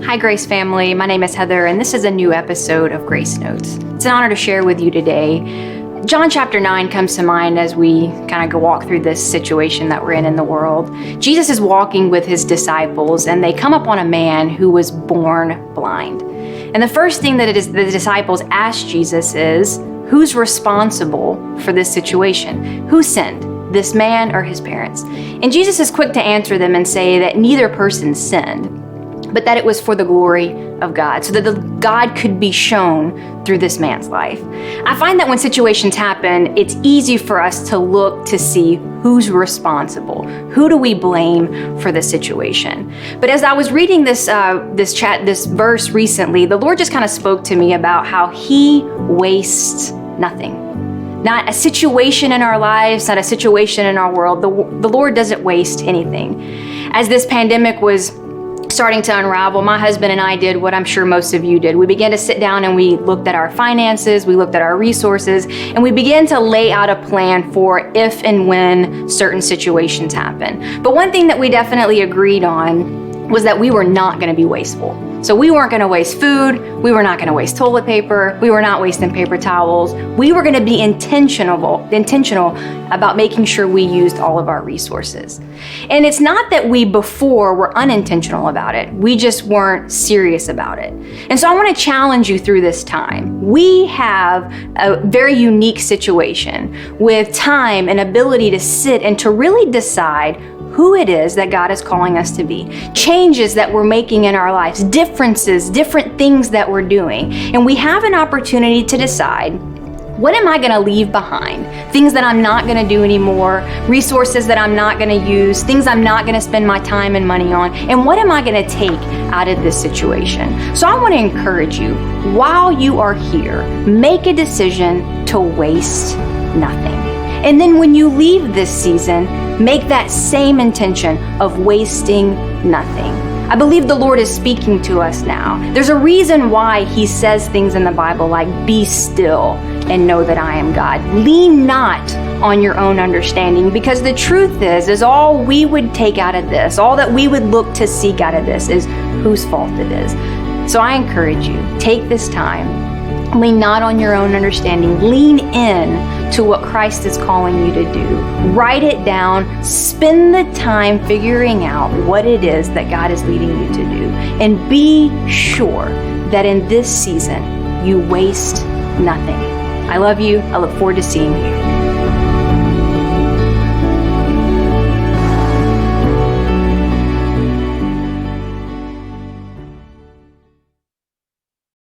Hi, Grace family. My name is Heather, and this is a new episode of Grace Notes. It's an honor to share with you today. John chapter 9 comes to mind as we kind of go walk through this situation that we're in the world. Jesus is walking with his disciples, and they come upon a man who was born blind. And the first thing that the disciples ask Jesus is, who's responsible for this situation? Who sinned, this man or his parents? And Jesus is quick to answer them and say that neither person sinned, but that it was for the glory of God, so that God could be shown through this man's life. I find that when situations happen, it's easy for us to look to see who's responsible. Who do we blame for the situation? But as I was reading this verse recently, the Lord just kind of spoke to me about how he wastes nothing. Not a situation in our lives, not a situation in our world. The Lord doesn't waste anything. As this pandemic was starting to unravel, my husband and I did what I'm sure most of you did. We began to sit down and we looked at our finances, we looked at our resources, and we began to lay out a plan for if and when certain situations happen. But one thing that we definitely agreed on was that we were not going to be wasteful. So we weren't going to waste food, we were not going to waste toilet paper, we were not wasting paper towels. We were going to be intentional about making sure we used all of our resources. And it's not that we before were unintentional about it, we just weren't serious about it. And so I want to challenge you through this time. We have a very unique situation with time and ability to sit and to really decide who it is that God is calling us to be, changes that we're making in our lives, differences, different things that we're doing. And we have an opportunity to decide, what am I going to leave behind? Things that I'm not going to do anymore, resources that I'm not going to use, things I'm not going to spend my time and money on, and what am I going to take out of this situation? So I want to encourage you, while you are here, make a decision to waste nothing. And then when you leave this season, make that same intention of wasting nothing. I believe the Lord is speaking to us now. There's a reason why he says things in the Bible like, be still and know that I am God. Lean not on your own understanding, because the truth is all we would take out of this, all that we would look to seek out of this is whose fault it is. So I encourage you, take this time. Lean not on your own understanding. Lean in to what Christ is calling you to do. Write it down. Spend the time figuring out what it is that God is leading you to do. And be sure that in this season, you waste nothing. I love you. I look forward to seeing you.